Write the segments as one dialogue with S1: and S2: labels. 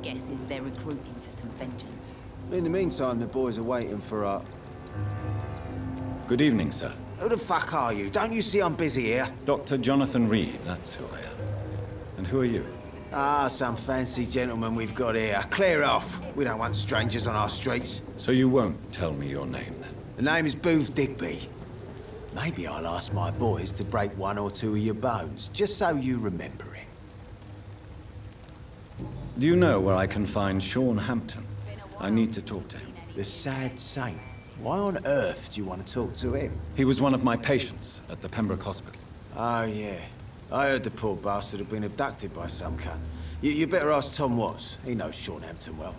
S1: guess is they're recruiting for some vengeance.
S2: In the meantime, the boys are waiting for our...
S3: Good evening, sir.
S2: Who the fuck are you? Don't you see I'm busy here?
S3: Dr. Jonathan Reed, that's who I am. And who are you?
S2: Ah, some fancy gentleman we've got here. Clear off. We don't want strangers on our streets.
S3: So you won't tell me your name, then?
S2: The name is Booth Digby. Maybe I'll ask my boys to break one or two of your bones, just so you remember him.
S3: Do you know where I can find Sean Hampton? I need to talk to him.
S2: The sad saint. Why on earth do you want to talk to him?
S3: He was one of my patients at the Pembroke Hospital.
S2: Oh, yeah. I heard the poor bastard had been abducted by some cunt. You better ask Tom Watts. He knows Sean Hampton well.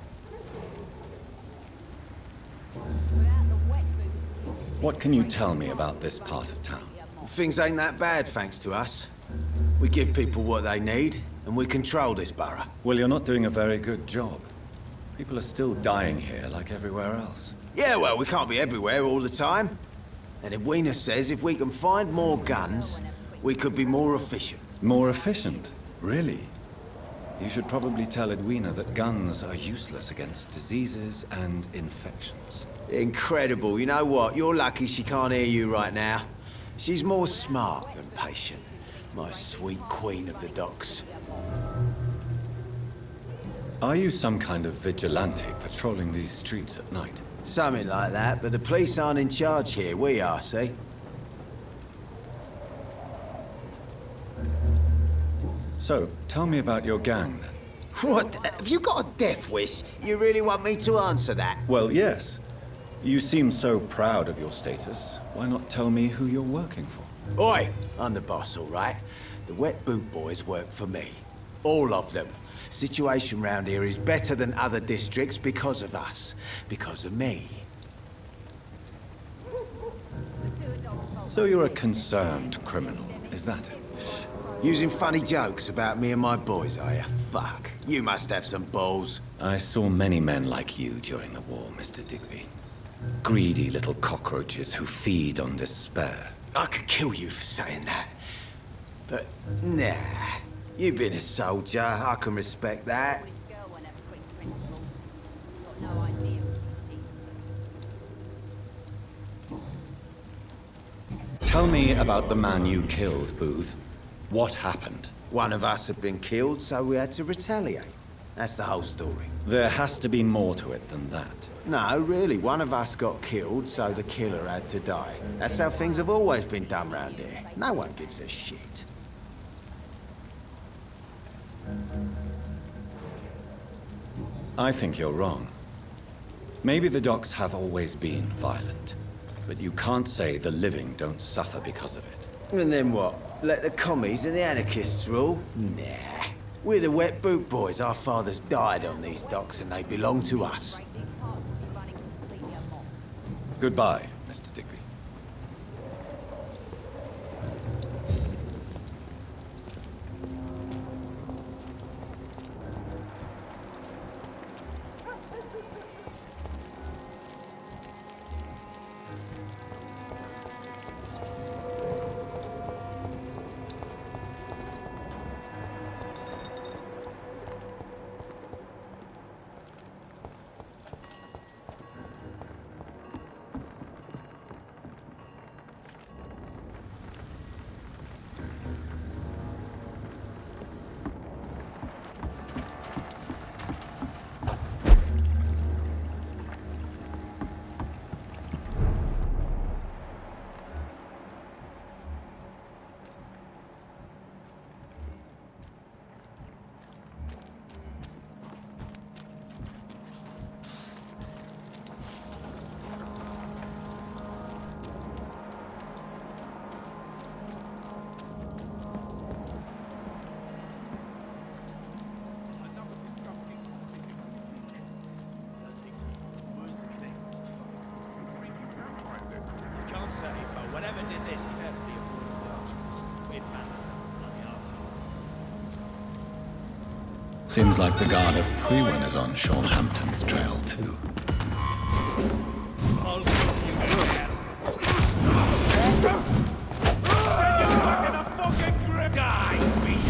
S3: What can you tell me about this part of town?
S2: Things ain't that bad, thanks to us. We give people what they need, and we control this borough.
S3: Well, you're not doing a very good job. People are still dying here like everywhere else.
S2: Yeah, well, we can't be everywhere all the time. And Edwina says if we can find more guns, we could be more efficient.
S3: More efficient? Really? You should probably tell Edwina that guns are useless against diseases and infections.
S2: Incredible. You know what? You're lucky she can't hear you right now. She's more smart than patient. My sweet queen of the docks.
S3: Are you some kind of vigilante patrolling these streets at night?
S2: Something like that, but the police aren't in charge here. We are, see?
S3: So, tell me about your gang, then.
S2: What? Have you got a death wish? You really want me to answer that?
S3: Well, yes. You seem so proud of your status. Why not tell me who you're working for?
S2: Oi! I'm the boss, all right? The Wet Boot Boys work for me. All of them. Situation round here is better than other districts because of us. Because of me.
S3: So you're a concerned criminal, is that it?
S2: Using funny jokes about me and my boys, are you? Fuck. You must have some balls.
S3: I saw many men like you during the war, Mr. Digby. Greedy little cockroaches who feed on despair.
S2: I could kill you for saying that. But, nah. You've been a soldier. I can respect that.
S3: Tell me about the man you killed, Booth. What happened?
S2: One of us had been killed, so we had to retaliate. That's the whole story.
S3: There has to be more to it than that.
S2: No, really. One of us got killed, so the killer had to die. That's how things have always been done round here. No one gives a shit.
S3: I think you're wrong. Maybe the docks have always been violent, but you can't say the living don't suffer because of it.
S2: And then what? Let the commies and the anarchists rule? Nah. We're the Wet Boot Boys. Our fathers died on these docks and they belong to us.
S3: Goodbye, Mr. Digby.
S4: Whatever did this, carefully avoided the archers. We'd found ourselves a bloody artery.
S3: Seems like the guard of Prewen is on Sean Hampton's trail, too.
S4: I'll fuck you stuck in a fucking grip! Die, beast!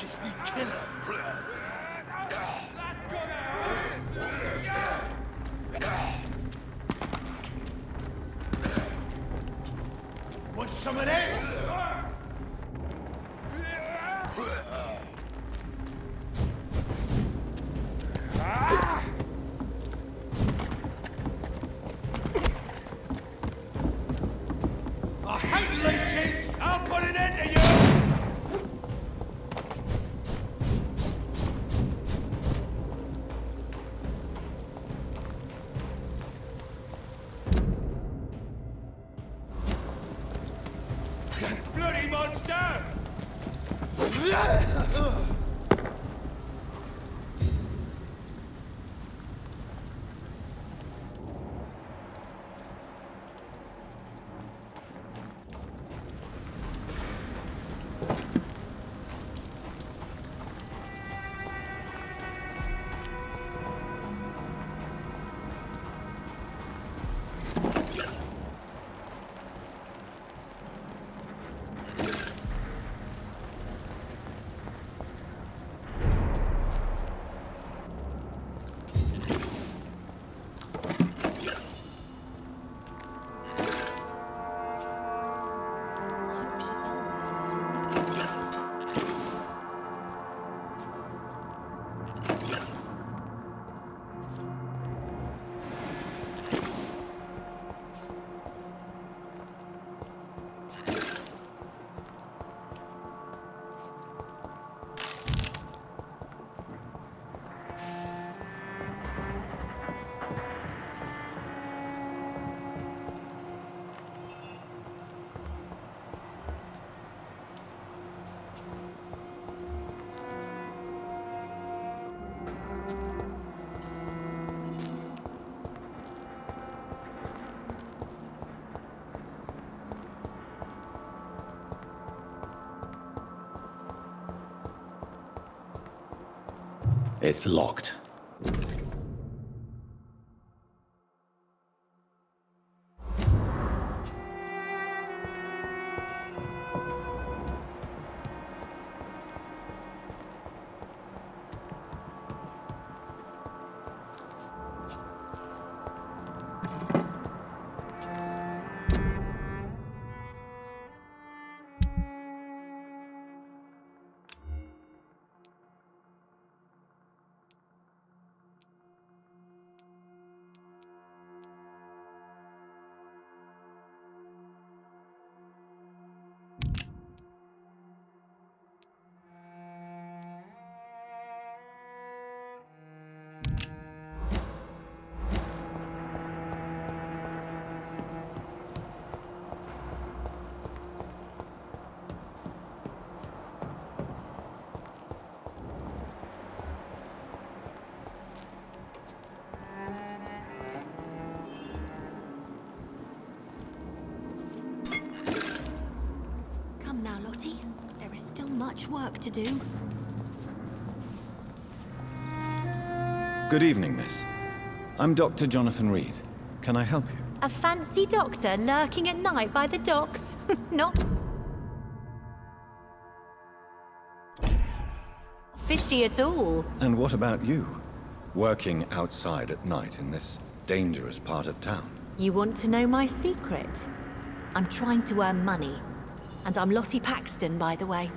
S5: viciously killer. Want some of that? I hate leeches!
S4: I'll put an end to you! Bloody monster!
S3: It's locked.
S6: Come now, Lottie. There is still much work to do.
S3: Good evening, miss. I'm Dr. Jonathan Reed. Can I help you?
S6: A fancy doctor lurking at night by the docks? Not fishy at all.
S3: And what about you? Working outside at night in this dangerous part of town?
S6: You want to know my secret? I'm trying to earn money. And I'm Lottie Paxton, by the way.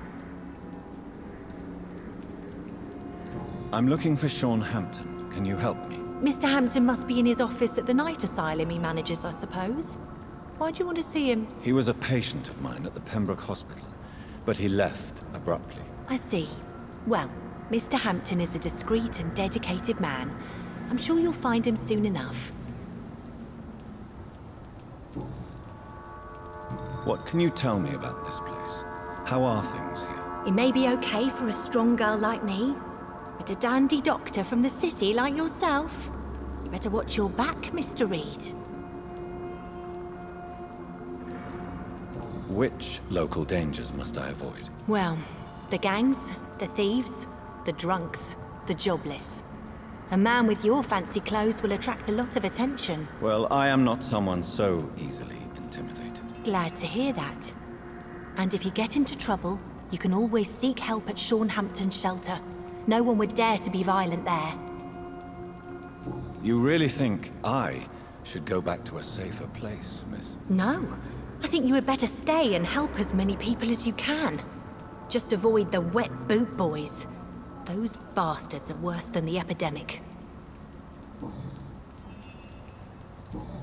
S3: I'm looking for Sean Hampton. Can you help me?
S6: Mr. Hampton must be in his office at the night asylum he manages, I suppose. Why do you want to see him?
S3: He was a patient of mine at the Pembroke Hospital, but he left abruptly.
S6: I see. Well, Mr. Hampton is a discreet and dedicated man. I'm sure you'll find him soon enough.
S3: What can you tell me about this place? How are things here?
S6: It may be okay for a strong girl like me, but a dandy doctor from the city like yourself, you better watch your back, Mr. Reed.
S3: Which local dangers must I avoid?
S6: Well, the gangs, the thieves, the drunks, the jobless. A man with your fancy clothes will attract a lot of attention.
S3: Well, I am not someone so easily intimidated.
S6: Glad to hear that. And if you get into trouble, You can always seek help at Hampton's shelter. No one would dare to be violent there.
S3: You really think I should go back to a safer place, miss?
S6: No. I think you had better stay and help as many people as you can. Just avoid the wet boot boys. Those bastards are worse than the epidemic.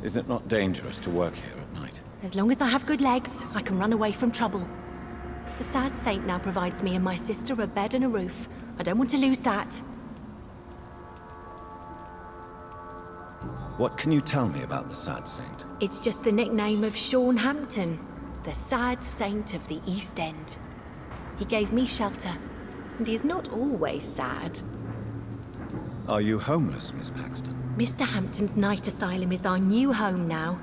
S3: Is it not dangerous to work here at night?
S6: As long as I have good legs, I can run away from trouble. The Sad Saint now provides me and my sister a bed and a roof. I don't want to lose that.
S3: What can you tell me about the Sad Saint?
S6: It's just the nickname of Hampton, the Sad Saint of the East End. He gave me shelter, and he is not always sad.
S3: Are you homeless, Miss Paxton?
S6: Mr. Hampton's night asylum is our new home now.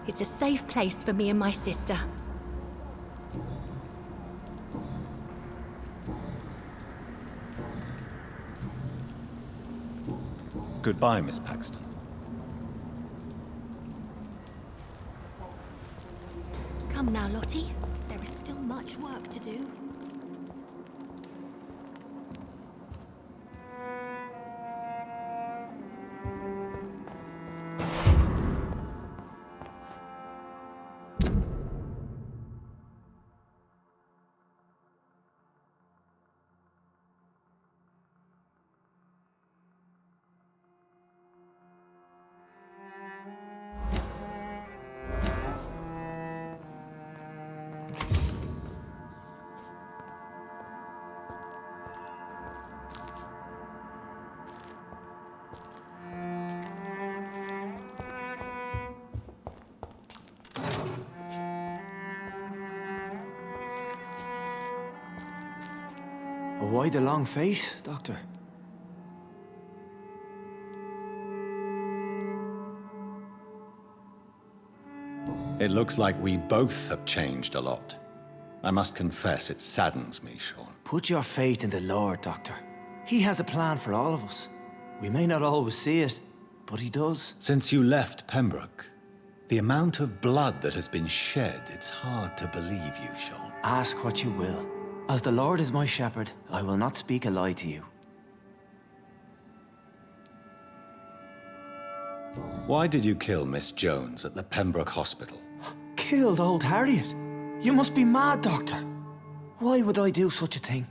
S6: It's a safe place for me and my sister.
S3: Goodbye, Miss Paxton.
S6: Come now, Lottie. There is still much work to do.
S2: Why the long face, Doctor?
S3: It looks like we both have changed a lot. I must confess, it saddens me, Sean.
S2: Put your faith in the Lord, Doctor. He has a plan for all of us. We may not always see it, but he does.
S3: Since you left Pembroke, the amount of blood that has been shed, it's hard to believe you, Sean.
S2: Ask what you will. As the Lord is my shepherd, I will not speak a lie to you.
S3: Why did you kill Miss Jones at the Pembroke Hospital?
S2: Killed old Harriet? You must be mad, Doctor. Why would I do such a thing?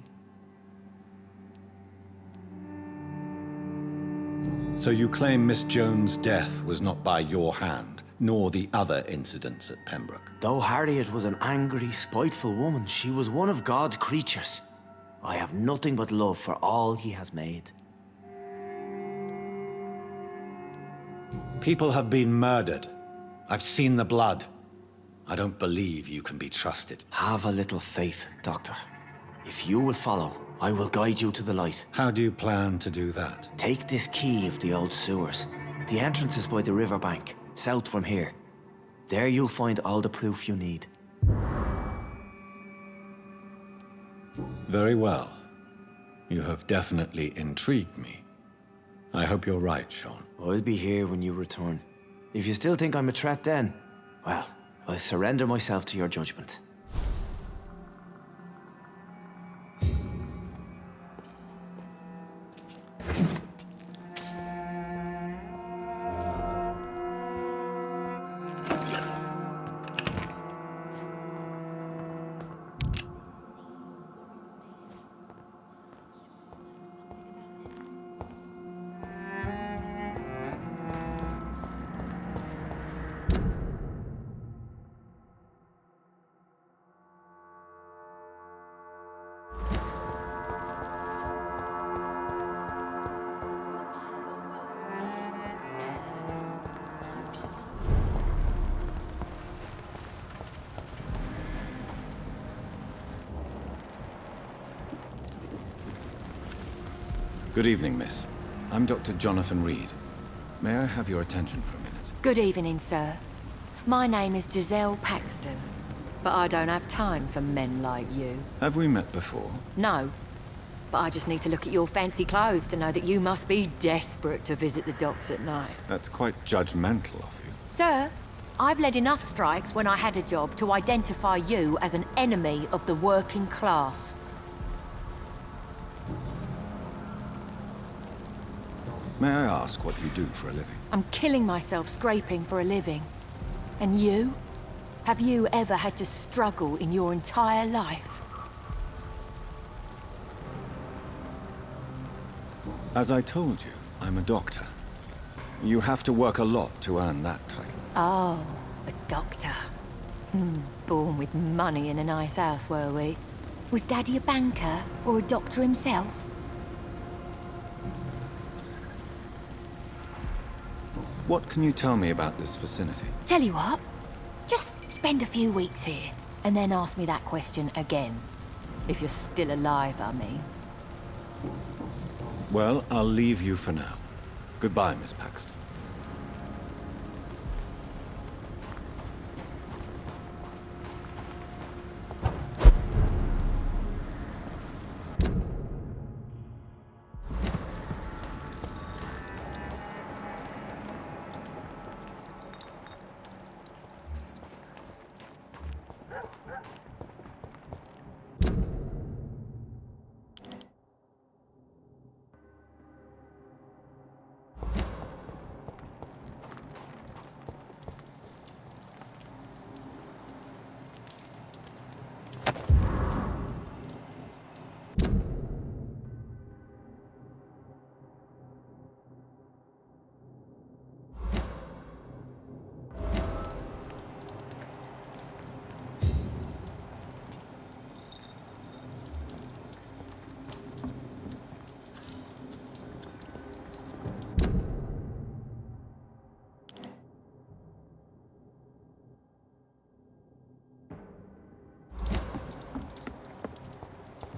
S3: So you claim Miss Jones' death was not by your hand, nor the other incidents at Pembroke?
S2: Though Harriet was an angry, spiteful woman, she was one of God's creatures. I have nothing but love for all he has made.
S3: People have been murdered. I've seen the blood. I don't believe you can be trusted.
S2: Have a little faith, Doctor. If you will follow, I will guide you to the light.
S3: How do you plan to do that?
S2: Take this key of the old sewers. The entrance is by the riverbank, south from here. There you'll find all the proof you need.
S3: Very well. You have definitely intrigued me. I hope you're right, Sean.
S2: I'll be here when you return. If you still think I'm a threat then, well, I'll surrender myself to your judgment.
S3: Good evening, miss. I'm Dr. Jonathan Reed. May I have your attention for a minute?
S1: Good evening, sir. My name is Giselle Paxton, but I don't have time for men like you.
S3: Have we met before?
S1: No, but I just need to look at your fancy clothes to know that you must be desperate to visit the docks at night.
S3: That's quite judgmental of you.
S1: Sir, I've led enough strikes when I had a job to identify you as an enemy of the working class.
S3: May I ask what you do for a living?
S1: I'm killing myself scraping for a living. And you? Have you ever had to struggle in your entire life?
S3: As I told you, I'm a doctor. You have to work a lot to earn that title.
S1: Oh, a doctor. Born with money in a nice house, were we? Was Daddy a banker or a doctor himself?
S3: What can you tell me about this vicinity?
S1: Tell you what, just spend a few weeks here, and then ask me that question again. If you're still alive, I mean.
S3: Well, I'll leave you for now. Goodbye, Miss Paxton.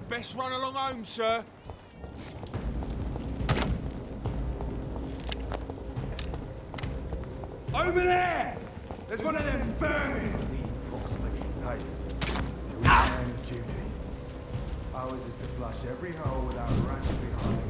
S5: Best run along home, sir. Over there! There's one of them vermin!
S7: Man's duty. Ours is to flush every hole without rats behind.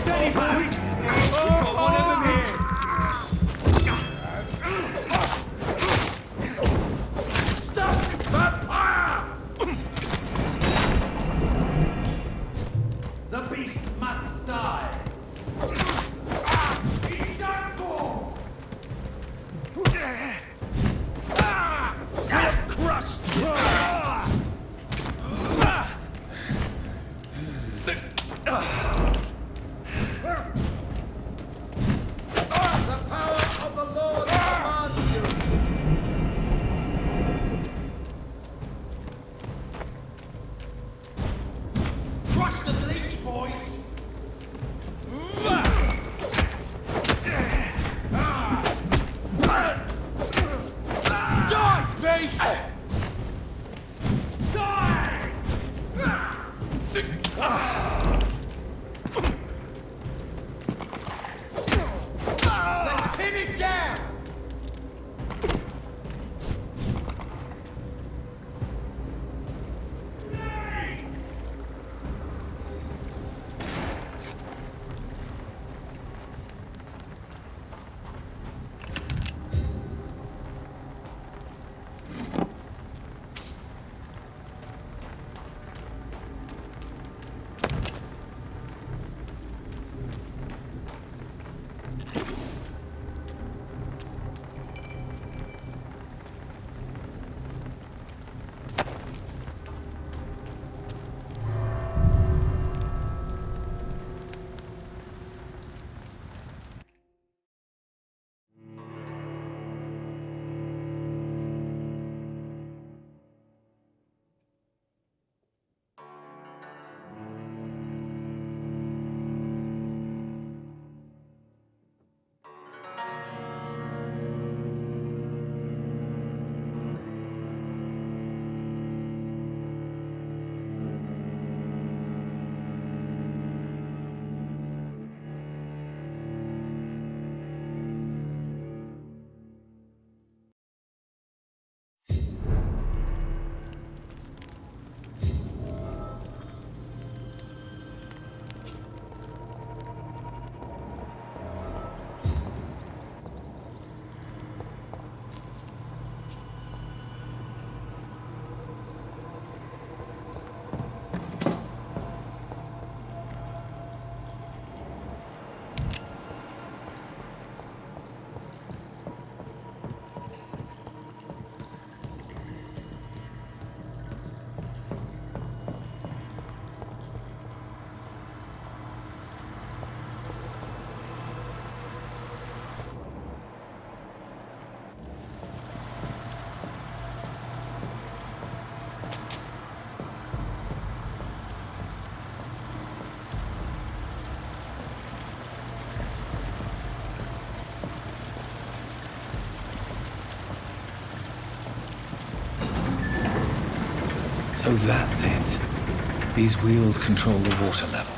S5: Steady, boys! We've got one of them here! Stop! Vampyr! The beast must die! He's done for! Crushed! Crush the leech, boys! Die, beast! Die! Let's pin it down!
S3: So that's it. These wheels control the water level.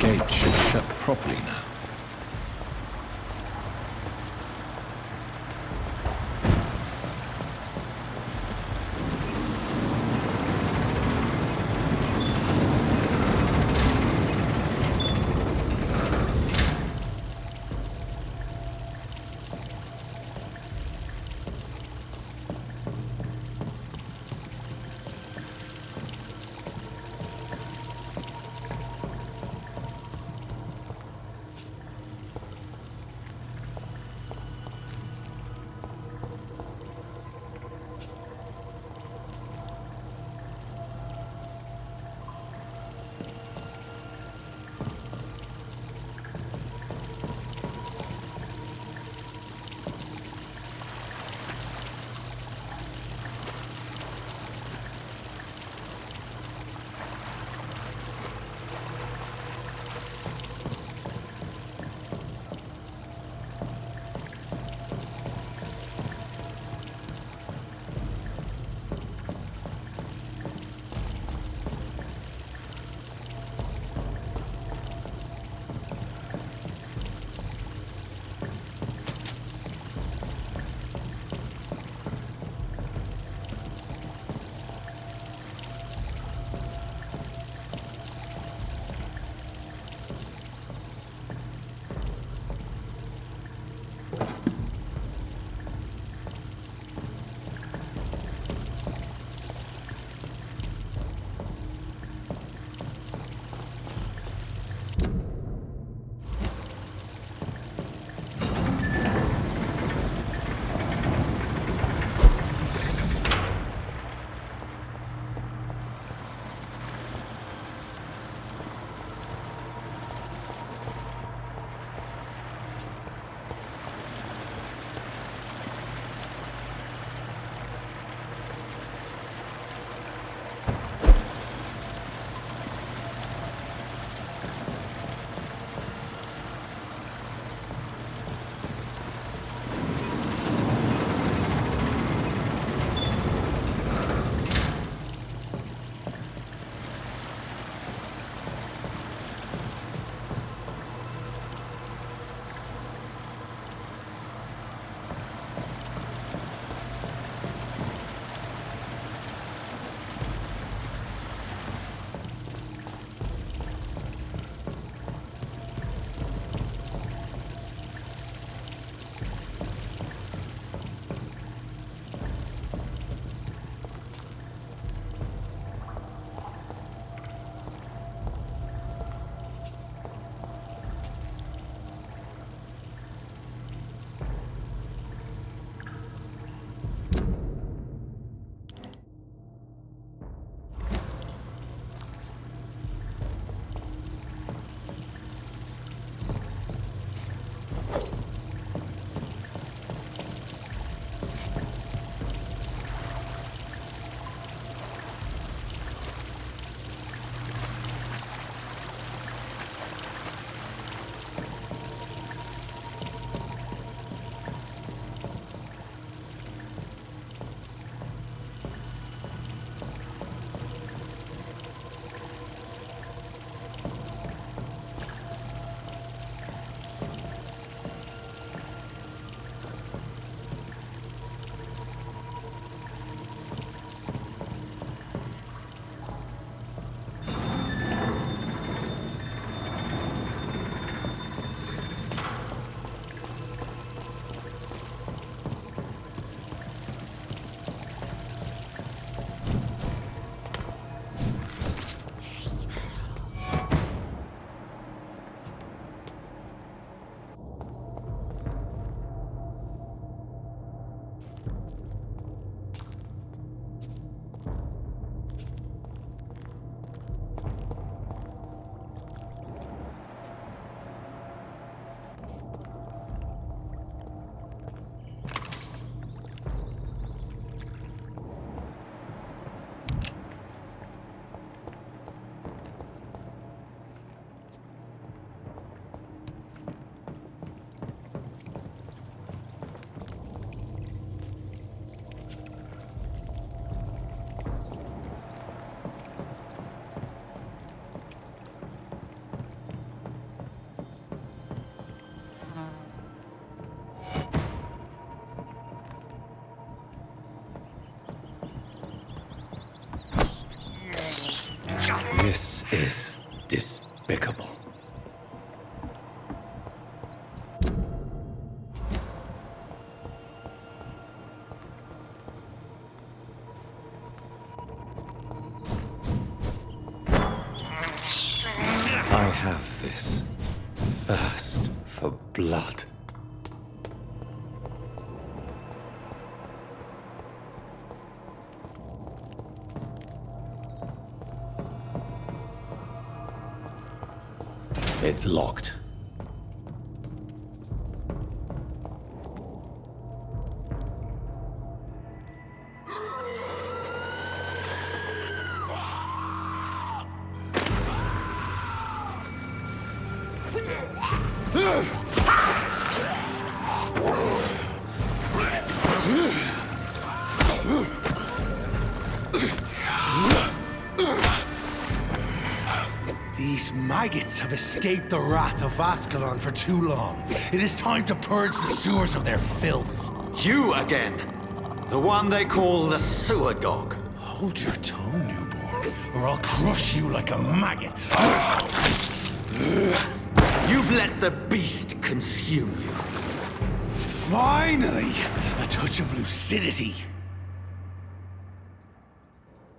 S3: Gate should shut properly now. blood. It's locked.
S5: These maggots have escaped the wrath of Ascalon for too long. It is time to purge the sewers of their filth.
S3: You again! The one they call the sewer dog.
S5: Hold your tongue, newborn, or I'll crush you like a maggot.
S3: You've let the beast consume you.
S5: Finally! A touch of lucidity.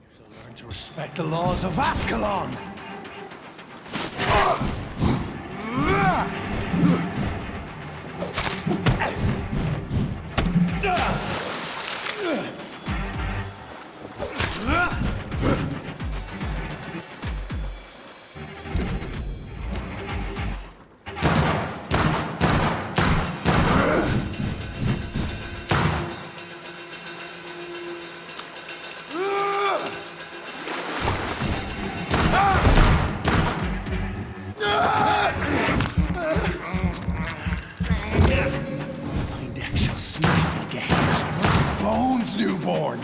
S5: You shall learn to respect the laws of Ascalon! Newborn!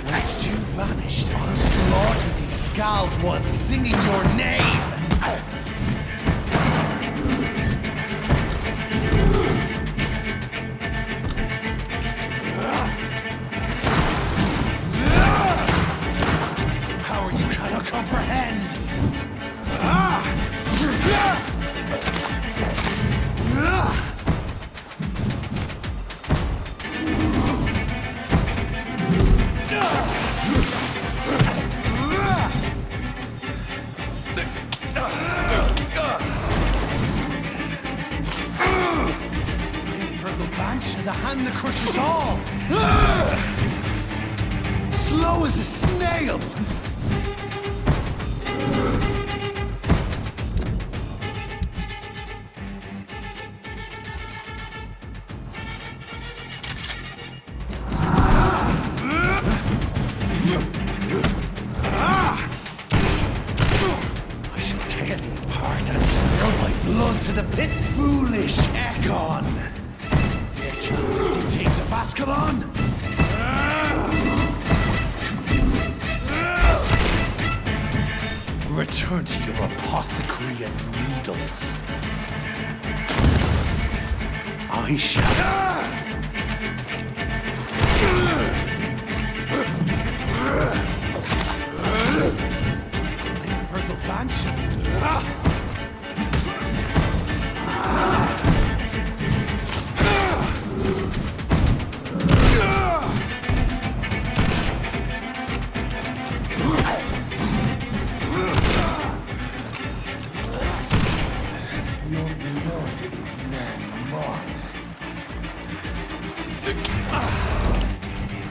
S5: Once you vanished, I'll slaughter these scalds while singing your name! Power you cannot comprehend! The hand that crushes all! Slow as a snail! I shall tear thee apart and spill my blood to the pit. Foolish Ekon! The dictates of Ascalon? Return to your apothecary and needles. I shall... I'm Fergal Banshee.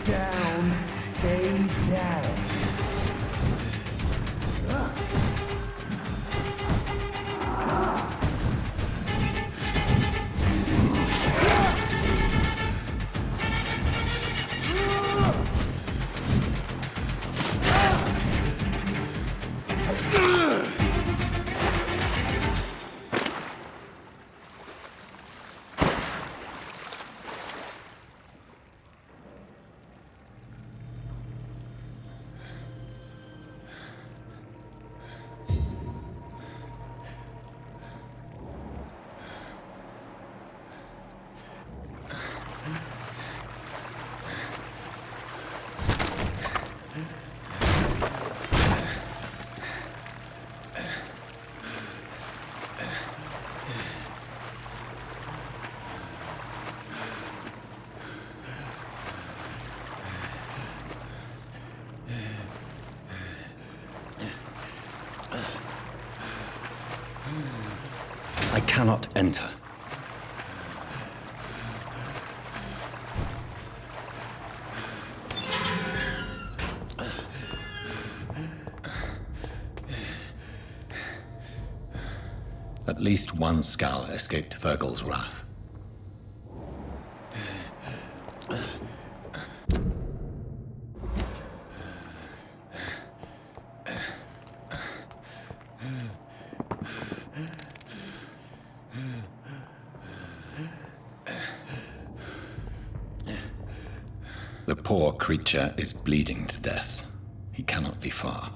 S7: Down, stay down.
S3: I cannot enter. At least one Skal escaped Fergal's wrath. The poor creature is bleeding to death. He cannot be far.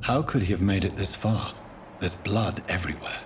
S3: How could he have made it this far? There's blood everywhere.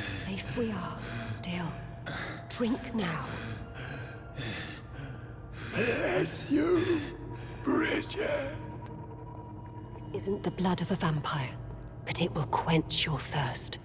S8: Safe we are, still. Drink now.
S5: Bless you, Bridget.
S8: Isn't the blood of a vampire, but it will quench your thirst.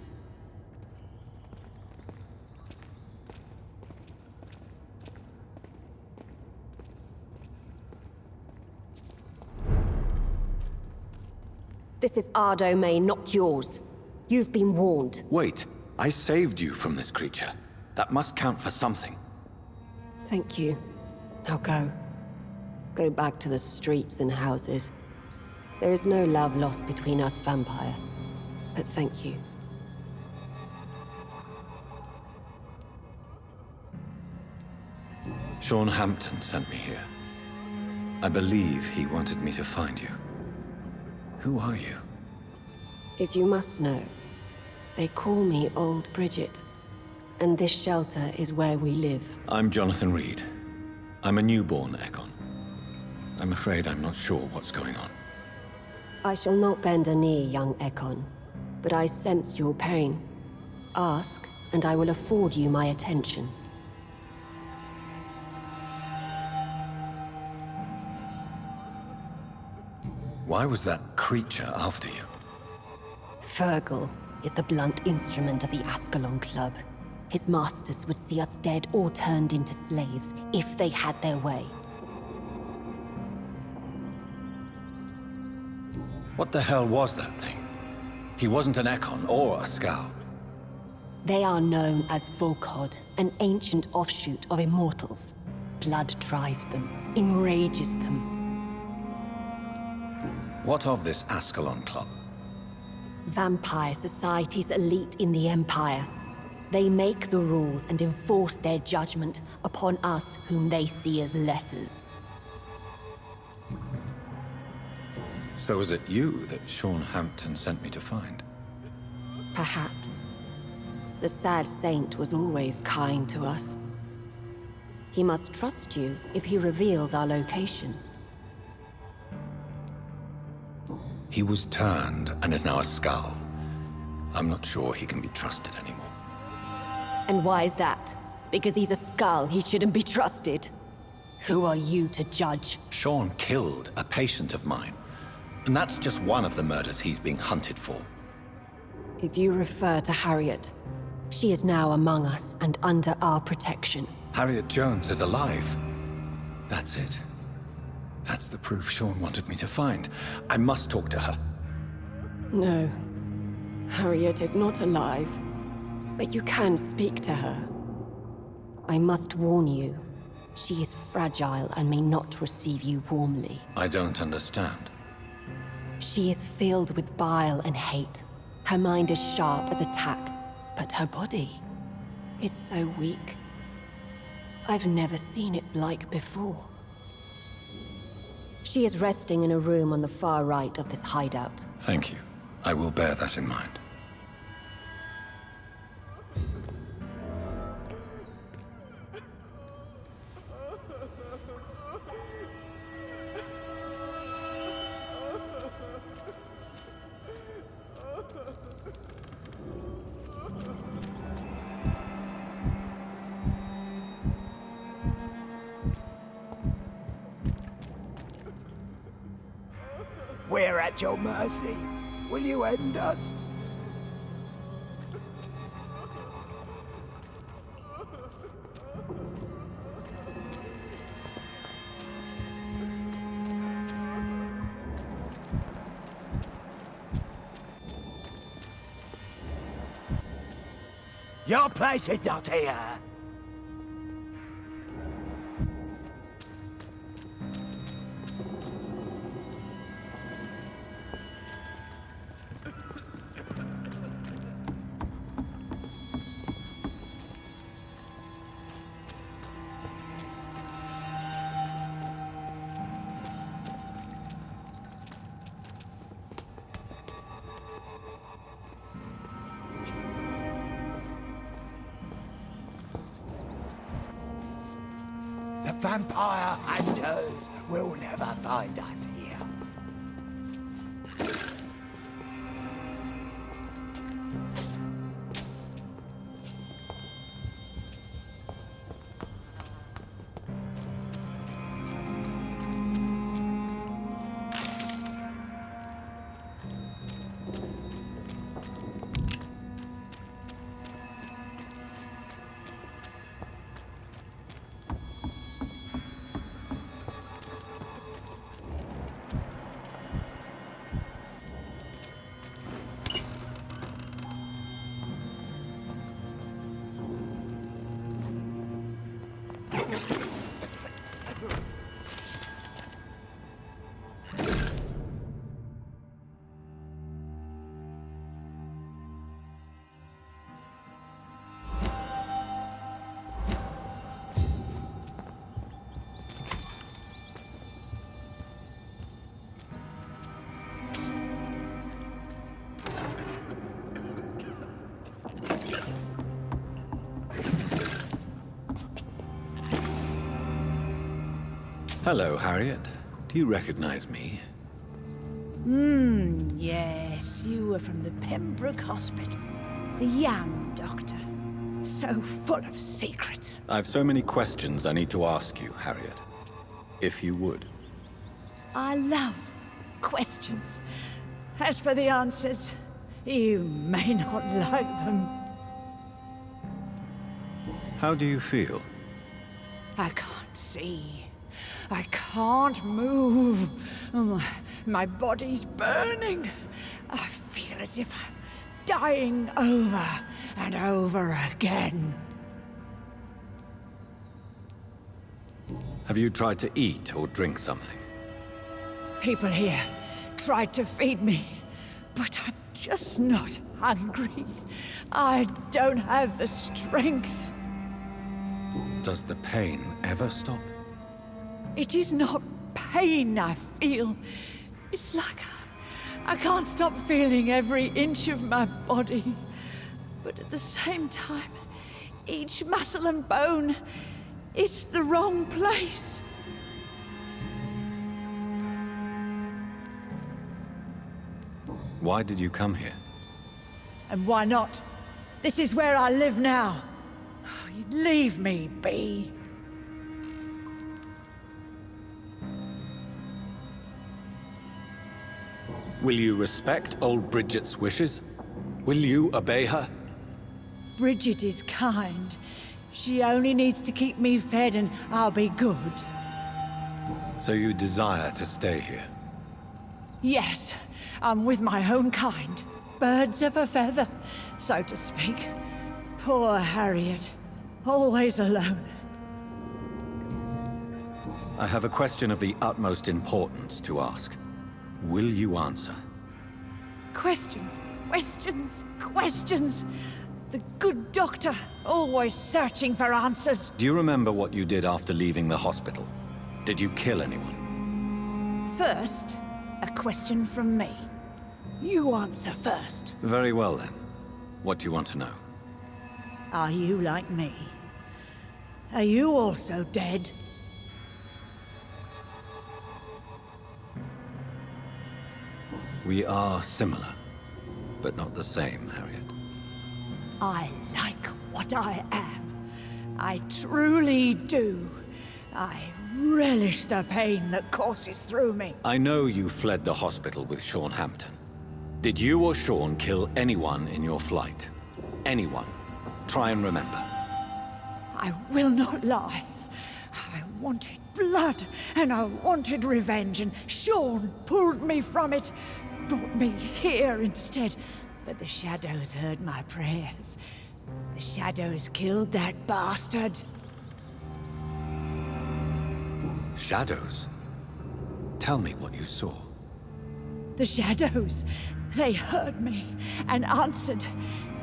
S8: This is our domain, not yours. You've been warned.
S3: Wait, I saved you from this creature. That must count for something.
S8: Thank you. Now go. Go back to the streets and houses. There is no love lost between us, Vampire. But thank you.
S3: Sean Hampton sent me here. I believe he wanted me to find you. Who are you?
S8: If you must know, they call me Old Bridget. And this shelter is where we live.
S3: I'm Jonathan Reed. I'm a newborn Ekon. I'm afraid I'm not sure what's going on.
S8: I shall not bend a knee, young Ekon. But I sense your pain. Ask, and I will afford you my attention.
S3: Why was that creature after you?
S8: Fergal is the blunt instrument of the Ascalon Club. His masters would see us dead or turned into slaves if they had their way.
S3: What the hell was that thing? He wasn't an Ekon or a Skal.
S8: They are known as Volkod, an ancient offshoot of immortals. Blood drives them, enrages them.
S3: What of this Ascalon Club?
S8: Vampire society's elite in the Empire. They make the rules and enforce their judgment upon us whom they see as lessers.
S3: So is it you that Sean Hampton sent me to find?
S8: Perhaps. The sad saint was always kind to us. He must trust you if he revealed our location.
S3: He was turned and is now a skull. I'm not sure he can be trusted anymore.
S8: And why is that? Because he's a skull, he shouldn't be trusted. Who are you to judge?
S3: Sean killed a patient of mine. And that's just one of the murders he's being hunted for.
S8: If you refer to Harriet, she is now among us and under our protection.
S3: Harriet Jones is alive. That's it. That's the proof Sean wanted me to find. I must talk to her.
S8: No. Harriet is not alive. But you can speak to her. I must warn you. She is fragile and may not receive you warmly.
S3: I don't understand.
S8: She is filled with bile and hate. Her mind is sharp as a tack, but her body is so weak. I've never seen its like before. She is resting in a room on the far right of this hideout.
S3: Thank you. I will bear that in mind.
S2: We're at your mercy. Will you end us? Your place is not here. The vampire hunters will never find us here.
S3: Hello, Harriet. Do you recognize me?
S9: Yes, you were from the Pembroke Hospital. The young doctor. So full of secrets.
S3: I've so many questions I need to ask you, Harriet. If you would.
S9: I love questions. As for the answers, you may not like them.
S3: How do you feel?
S9: I can't see. I can't move. My body's burning. I feel as if I'm dying over and over again.
S3: Have you tried to eat or drink something?
S9: People here tried to feed me, but I'm just not hungry. I don't have the strength.
S3: Does the pain ever stop?
S9: It is not pain I feel. It's like I can't stop feeling every inch of my body. But at the same time, each muscle and bone is the wrong place.
S3: Why did you come here?
S9: And why not? This is where I live now. Leave me be.
S3: Will you respect old Bridget's wishes? Will you obey her?
S9: Bridget is kind. She only needs to keep me fed and I'll be good.
S3: So you desire to stay here?
S9: Yes, I'm with my own kind. Birds of a feather, so to speak. Poor Harriet. Always alone.
S3: I have a question of the utmost importance to ask. Will you answer?
S9: Questions, questions, questions. The good doctor, always searching for answers.
S3: Do you remember what you did after leaving the hospital? Did you kill anyone?
S9: First, a question from me. You answer first.
S3: Very well then. What do you want to know?
S9: Are you like me? Are you also dead?
S3: We are similar, but not the same, Harriet.
S9: I like what I am. I truly do. I relish the pain that courses through me.
S3: I know you fled the hospital with Sean Hampton. Did you or Sean kill anyone in your flight? Anyone? Try and remember.
S9: I will not lie. I wanted blood, and I wanted revenge, and Sean pulled me from it, brought me here instead. But the shadows heard my prayers. The shadows killed that bastard.
S3: Shadows? Tell me what you saw.
S9: The shadows, they heard me and answered.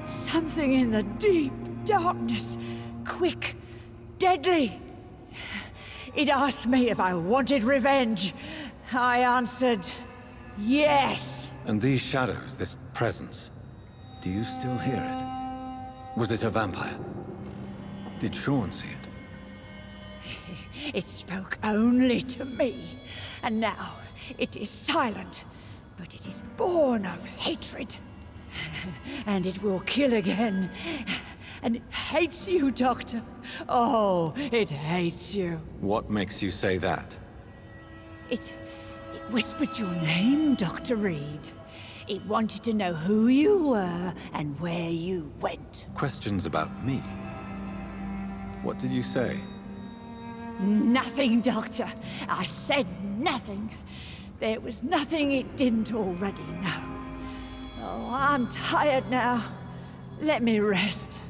S9: Something in the deep darkness, quick, deadly. It asked me if I wanted revenge. I answered, yes.
S3: And these shadows, this presence, do you still hear it? Was it a vampire? Did Sean see it?
S9: It spoke only to me, and now it is silent, but it is born of hatred. And it will kill again. And it hates you, Doctor. Oh, it hates you.
S3: What makes you say that?
S9: It whispered your name, Dr. Reed. It wanted to know who you were and where you went.
S3: Questions about me? What did you say?
S9: Nothing, Doctor. I said nothing. There was nothing it didn't already know. Oh, I'm tired now. Let me rest.